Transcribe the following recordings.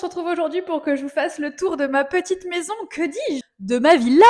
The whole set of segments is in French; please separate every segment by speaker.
Speaker 1: se retrouve aujourd'hui pour que je vous fasse le tour de ma petite maison, que dis-je, de ma villa.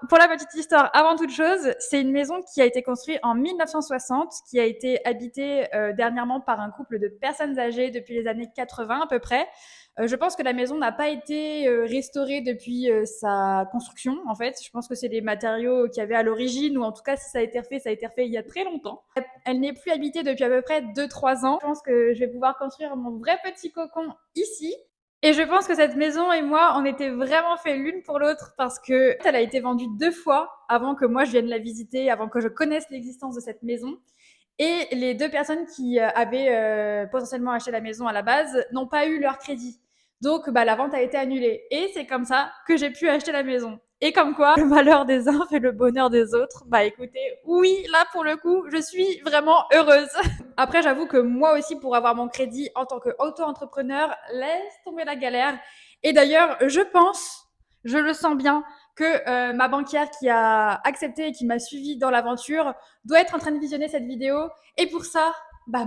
Speaker 1: Pour la petite histoire, avant toute chose, c'est une maison qui a été construite en 1960, qui a été habitée dernièrement par un couple de personnes âgées depuis les années 80 à peu près. Je pense que la maison n'a pas été restaurée depuis sa construction, en fait. Je pense que c'est les matériaux qu'il y avait à l'origine, ou en tout cas, si ça a été refait il y a très longtemps. Elle n'est plus habitée depuis à peu près 2-3 ans. Je pense que je vais pouvoir construire mon vrai petit cocon ici. Et je pense que cette maison et moi, on était vraiment fait l'une pour l'autre parce que elle a été vendue 2 fois avant que moi je vienne la visiter, avant que je connaisse l'existence de cette maison. Et les 2 personnes qui avaient potentiellement acheté la maison à la base n'ont pas eu leur crédit. Donc, la vente a été annulée. Et c'est comme ça que j'ai pu acheter la maison. Et comme quoi, le malheur des uns fait le bonheur des autres. Écoutez, oui, là pour le coup, je suis vraiment heureuse. Après, j'avoue que moi aussi, pour avoir mon crédit en tant qu'auto-entrepreneur, laisse tomber la galère. Et d'ailleurs, je le sens bien, que ma banquière qui a accepté et qui m'a suivi dans l'aventure doit être en train de visionner cette vidéo. Et pour ça,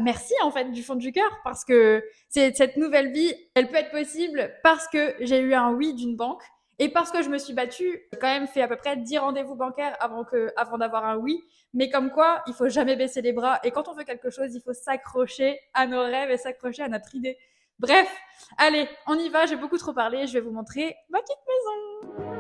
Speaker 1: merci en fait du fond du cœur, parce que cette nouvelle vie, elle peut être possible parce que j'ai eu un oui d'une banque et parce que je me suis battue. J'ai quand même fait à peu près 10 rendez-vous bancaires avant d'avoir un oui. Mais comme quoi, il faut jamais baisser les bras. Et quand on veut quelque chose, il faut s'accrocher à nos rêves et s'accrocher à notre idée. Bref, allez, on y va. J'ai beaucoup trop parlé. Je vais vous montrer ma petite maison.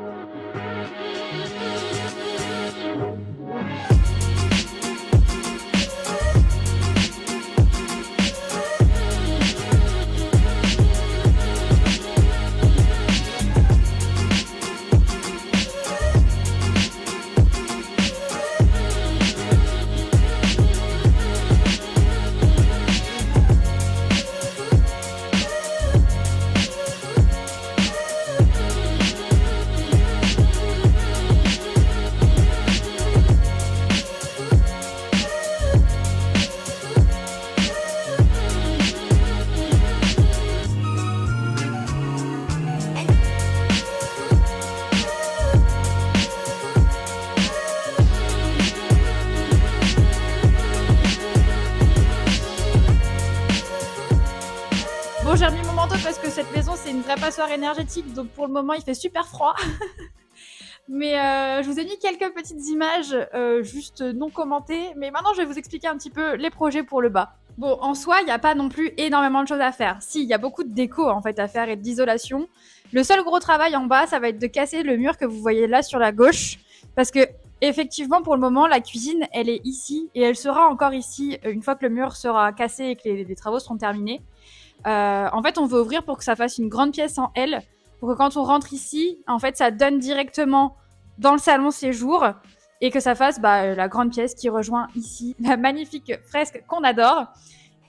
Speaker 1: Bon, j'ai remis mon manteau parce que cette maison, c'est une vraie passoire énergétique. Donc pour le moment, il fait super froid. Mais je vous ai mis quelques petites images juste non commentées. Mais maintenant, je vais vous expliquer un petit peu les projets pour le bas. Bon, en soi, il n'y a pas non plus énormément de choses à faire. Si, il y a beaucoup de déco en fait à faire et d'isolation. Le seul gros travail en bas, ça va être de casser le mur que vous voyez là sur la gauche. Parce que effectivement, pour le moment, la cuisine, elle est ici. Et elle sera encore ici une fois que le mur sera cassé et que les travaux seront terminés. En fait, on veut ouvrir pour que ça fasse une grande pièce en L, pour que quand on rentre ici, en fait, ça donne directement dans le salon séjour et que ça fasse la grande pièce qui rejoint ici la magnifique fresque qu'on adore.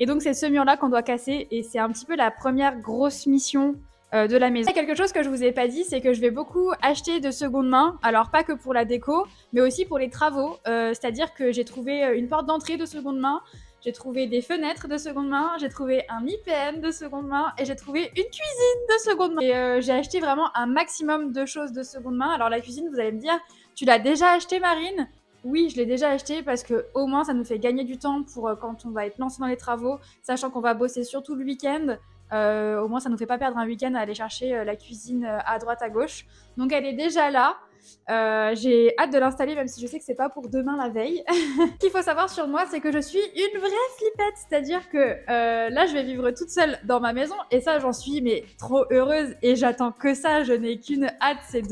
Speaker 1: Et donc, c'est ce mur-là qu'on doit casser et c'est un petit peu la première grosse mission de la maison. Quelque chose que je vous ai pas dit, c'est que je vais beaucoup acheter de seconde main, alors pas que pour la déco, mais aussi pour les travaux. C'est-à-dire que j'ai trouvé une porte d'entrée de seconde main, j'ai trouvé des fenêtres de seconde main, j'ai trouvé un IPN de seconde main et j'ai trouvé une cuisine de seconde main. Et j'ai acheté vraiment un maximum de choses de seconde main. Alors la cuisine, vous allez me dire, tu l'as déjà acheté, Marine ? Oui, je l'ai déjà acheté parce que au moins ça nous fait gagner du temps pour quand on va être lancé dans les travaux, sachant qu'on va bosser surtout le week-end. Au moins ça nous fait pas perdre un week-end à aller chercher la cuisine à droite à gauche. Donc elle est déjà là. J'ai hâte de l'installer, même si je sais que c'est pas pour demain la veille. Ce qu'il faut savoir sur moi, c'est que je suis une vraie flippette, c'est-à-dire que là je vais vivre toute seule dans ma maison et ça j'en suis mais trop heureuse et j'attends que ça. Je n'ai qu'une hâte, c'est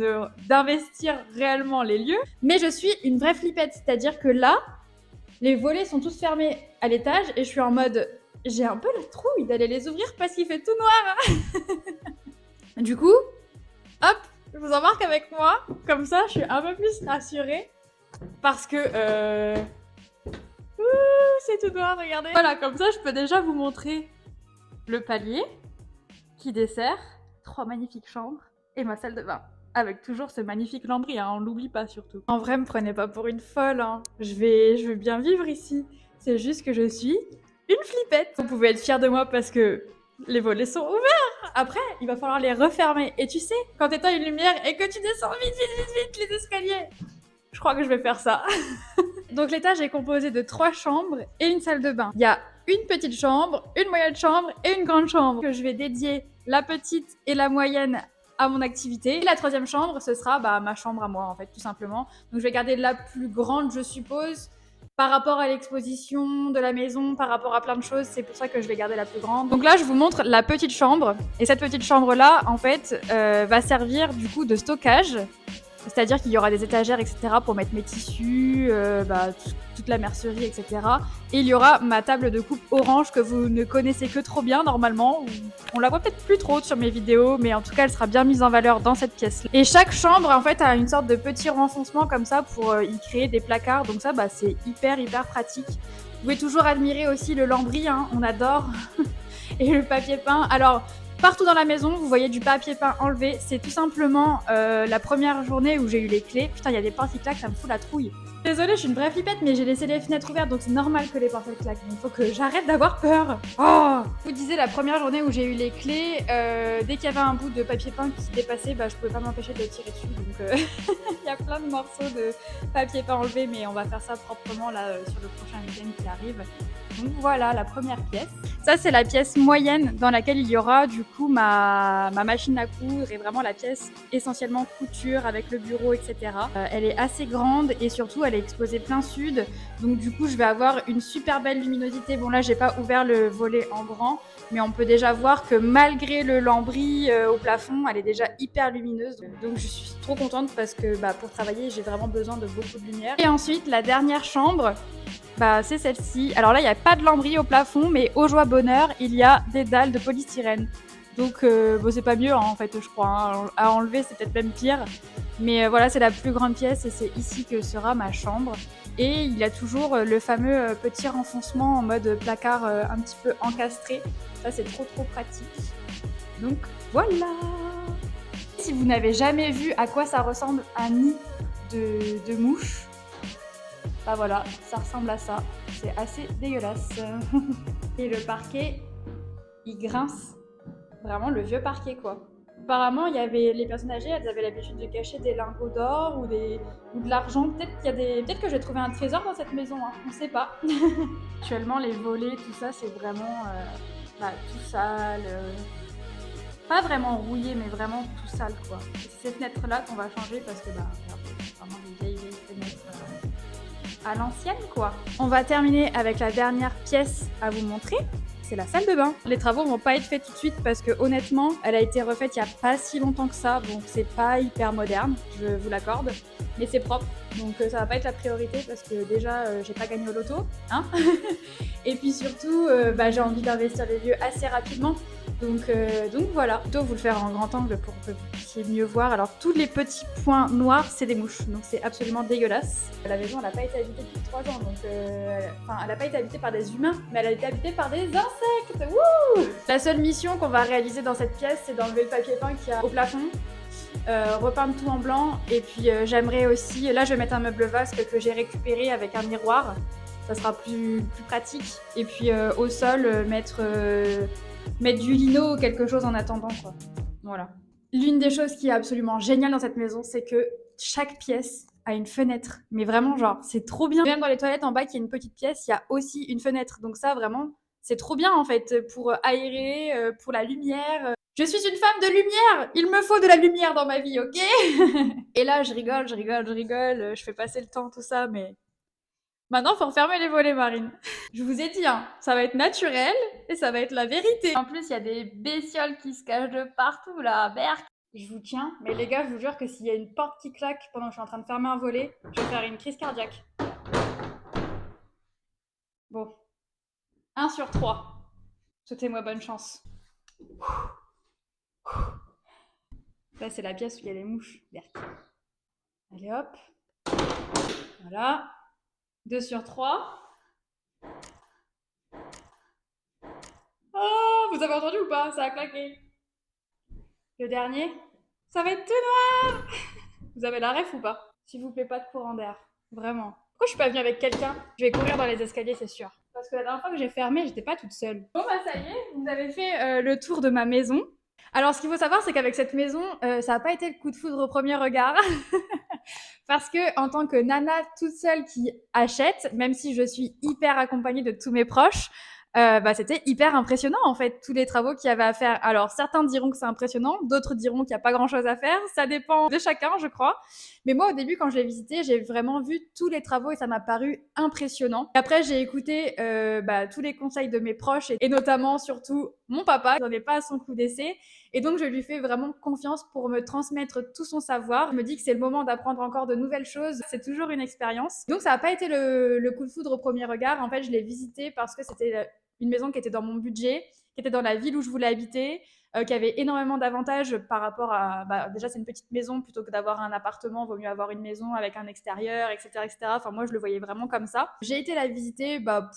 Speaker 1: d'investir réellement les lieux. Mais je suis une vraie flippette, c'est-à-dire que là les volets sont tous fermés à l'étage et je suis en mode j'ai un peu la trouille d'aller les ouvrir parce qu'il fait tout noir. Du coup, hop, je vous embarque avec moi, comme ça je suis un peu plus rassurée parce que c'est tout noir, regardez. Voilà, comme ça je peux déjà vous montrer le palier qui dessert 3 magnifiques chambres et ma salle de bain. Avec toujours ce magnifique lambris, hein, on l'oublie pas surtout. En vrai, me prenez pas pour une folle, hein. Je vais bien vivre ici. C'est juste que je suis une flippette. Vous pouvez être fiers de moi parce que les volets sont ouverts. Après, il va falloir les refermer. Et tu sais, quand t'éteins une lumière et que tu descends vite les escaliers, je crois que je vais faire ça. Donc l'étage est composé de 3 chambres et une salle de bain. Il y a une petite chambre, une moyenne chambre et une grande chambre que je vais dédier la petite et la moyenne à mon activité. Et la troisième chambre, ce sera ma chambre à moi, en fait, tout simplement. Donc je vais garder la plus grande, je suppose, par rapport à l'exposition de la maison, par rapport à plein de choses. C'est pour ça que je vais garder la plus grande. Donc là, je vous montre la petite chambre. Et cette petite chambre-là, en fait, va servir du coup de stockage. C'est-à-dire qu'il y aura des étagères, etc. pour mettre mes tissus, toute la mercerie, etc. Et il y aura ma table de coupe orange que vous ne connaissez que trop bien normalement. On la voit peut-être plus trop sur mes vidéos, mais en tout cas, elle sera bien mise en valeur dans cette pièce-là. Et chaque chambre, en fait, a une sorte de petit renfoncement comme ça pour y créer des placards. Donc ça, c'est hyper, hyper pratique. Vous pouvez toujours admirer aussi le lambris, hein, on adore. Et le papier peint. Alors, partout dans la maison, vous voyez du papier peint enlevé. C'est tout simplement la première journée où j'ai eu les clés. Putain, il y a des portes qui claquent, ça me fout la trouille. Désolée, je suis une vraie flippette, mais j'ai laissé les fenêtres ouvertes, donc c'est normal que les portes claquent. Il faut que j'arrête d'avoir peur. Oh, je vous disais, la première journée où j'ai eu les clés, dès qu'il y avait un bout de papier peint qui se dépassait, je pouvais pas m'empêcher de le tirer dessus. Donc il y a plein de morceaux de papier peint enlevé, mais on va faire ça proprement là sur le prochain week-end qui arrive. Donc voilà la première pièce. Ça, c'est la pièce moyenne dans laquelle il y aura du coup ma machine à coudre et vraiment la pièce essentiellement couture avec le bureau, etc. Elle est assez grande et surtout elle est exposée plein sud. Donc du coup, je vais avoir une super belle luminosité. Bon là, j'ai pas ouvert le volet en grand, mais on peut déjà voir que malgré le lambris au plafond, elle est déjà hyper lumineuse. Donc je suis trop contente parce que pour travailler, j'ai vraiment besoin de beaucoup de lumière. Et ensuite, la dernière chambre, c'est celle-ci. Alors là, il n'y a pas de lambris au plafond, mais au joie bonheur, il y a des dalles de polystyrène. Donc, c'est pas mieux, hein, en fait, je crois. Hein. À enlever, c'est peut-être même pire. Mais voilà, c'est la plus grande pièce et c'est ici que sera ma chambre. Et il y a toujours le fameux petit renfoncement en mode placard un petit peu encastré. Ça, c'est trop, trop pratique. Donc, voilà! Si vous n'avez jamais vu à quoi ça ressemble un nid de mouche, voilà, ça ressemble à ça. C'est assez dégueulasse. Et le parquet, il grince. Vraiment le vieux parquet, quoi. Apparemment, il y avait les personnes âgées, elles avaient l'habitude de cacher des lingots d'or ou de l'argent. Peut-être que j'ai trouvé un trésor dans cette maison, hein. On sait pas. Actuellement, les volets, tout ça, c'est vraiment tout sale. Pas vraiment rouillé, mais vraiment tout sale, quoi. Et c'est ces fenêtres-là qu'on va changer parce que vraiment des vieilles fenêtres à l'ancienne, quoi. On va terminer avec la dernière pièce à vous montrer. C'est la salle de bain. Les travaux vont pas être faits tout de suite parce que honnêtement, elle a été refaite il y a pas si longtemps que ça, donc c'est pas hyper moderne, je vous l'accorde, mais c'est propre, donc ça va pas être la priorité parce que déjà j'ai pas gagné au loto, hein. Et puis surtout, j'ai envie d'investir les lieux assez rapidement. Donc voilà, plutôt vous le faire en grand angle pour que vous puissiez mieux voir. Alors tous les petits points noirs, c'est des mouches, donc c'est absolument dégueulasse. La maison, elle n'a pas été habitée depuis 3 ans, donc elle n'a pas été habitée par des humains, mais elle a été habitée par des insectes. Wouh! La seule mission qu'on va réaliser dans cette pièce, c'est d'enlever le papier peint qu'il y a au plafond, repeindre tout en blanc, et puis j'aimerais aussi, là je vais mettre un meuble vasque que j'ai récupéré avec un miroir, ça sera plus pratique, et puis au sol mettre du lino ou quelque chose en attendant, quoi. Voilà. L'une des choses qui est absolument géniale dans cette maison, c'est que chaque pièce a une fenêtre. Mais vraiment, genre, c'est trop bien. Même dans les toilettes en bas, qui est une petite pièce, il y a aussi une fenêtre. Donc ça, vraiment, c'est trop bien, en fait, pour aérer, pour la lumière. Je suis une femme de lumière! Il me faut de la lumière dans ma vie, ok? Et là, je rigole, je fais passer le temps, tout ça, mais maintenant, il faut refermer les volets, Marine. Je vous ai dit, hein, ça va être naturel et ça va être la vérité. En plus, il y a des bestioles qui se cachent de partout, là. Berk. Je vous tiens, mais les gars, je vous jure que s'il y a une porte qui claque pendant que je suis en train de fermer un volet, je vais faire une crise cardiaque. Bon. 1 sur 3. Souhaitez-moi bonne chance. Là, c'est la pièce où il y a les mouches. Berk. Allez, hop. Voilà. 2 sur 3. Oh, vous avez entendu ou pas? Ça a claqué. Le dernier, ça va être tout noir. Vous avez la ref ou pas? S'il vous plaît, pas de courant d'air. Vraiment. Pourquoi je suis pas venue avec quelqu'un? Je vais courir dans les escaliers, c'est sûr. Parce que la dernière fois que j'ai fermé, j'étais pas toute seule. Bon ça y est, vous avez fait le tour de ma maison. Alors ce qu'il faut savoir, c'est qu'avec cette maison, ça n'a pas été le coup de foudre au premier regard. Parce que en tant que nana toute seule qui achète, même si je suis hyper accompagnée de tous mes proches, bah, c'était hyper impressionnant en fait, tous les travaux qu'il y avait à faire. Alors certains diront que c'est impressionnant, d'autres diront qu'il y a pas grand-chose à faire, ça dépend de chacun, je crois. Mais moi, au début, quand je l'ai visité, j'ai vraiment vu tous les travaux et ça m'a paru impressionnant. Et après, j'ai écouté bah, tous les conseils de mes proches et notamment, surtout, mon papa, il n'en est pas à son coup d'essai. Et donc, je lui fais vraiment confiance pour me transmettre tout son savoir. Je me dis que c'est le moment d'apprendre encore de nouvelles choses. C'est toujours une expérience. Donc, ça n'a pas été le coup de foudre au premier regard. En fait, je l'ai visité parce que c'était une maison qui était dans mon budget, qui était dans la ville où je voulais habiter, qui avait énormément d'avantages par rapport à. Bah, déjà, c'est une petite maison plutôt que d'avoir un appartement. Il vaut mieux avoir une maison avec un extérieur, etc., etc. Enfin, moi, je le voyais vraiment comme ça. J'ai été la visiter bah,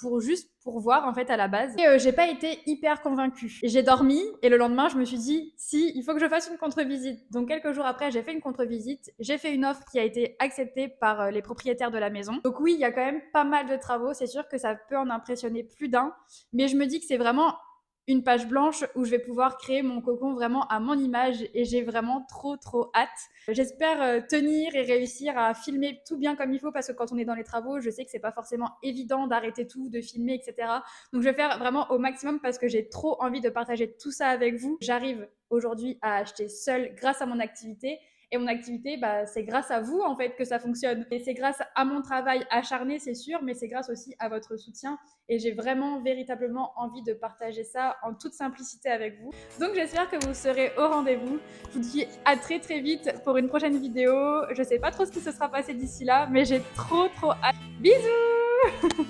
Speaker 1: pour voir en fait à la base. Et j'ai pas été hyper convaincue. Et j'ai dormi et le lendemain, je me suis dit si, il faut que je fasse une contre-visite. Donc quelques jours après, j'ai fait une contre-visite. J'ai fait une offre qui a été acceptée par les propriétaires de la maison. Donc oui, il y a quand même pas mal de travaux. C'est sûr que ça peut en impressionner plus d'un. Mais je me dis que c'est vraiment une page blanche où je vais pouvoir créer mon cocon vraiment à mon image et j'ai vraiment trop hâte. J'espère tenir et réussir à filmer tout bien comme il faut parce que quand on est dans les travaux, je sais que c'est pas forcément évident d'arrêter tout, de filmer, etc. Donc je vais faire vraiment au maximum parce que j'ai trop envie de partager tout ça avec vous. J'arrive aujourd'hui à acheter seule grâce à mon activité. Et mon activité, bah, c'est grâce à vous en fait que ça fonctionne. Et c'est grâce à mon travail acharné, c'est sûr, mais c'est grâce aussi à votre soutien. Et j'ai vraiment véritablement envie de partager ça en toute simplicité avec vous. Donc j'espère que vous serez au rendez-vous. Je vous dis à très vite pour une prochaine vidéo. Je sais pas trop ce qui se sera passé d'ici là, mais j'ai trop hâte. Bisous!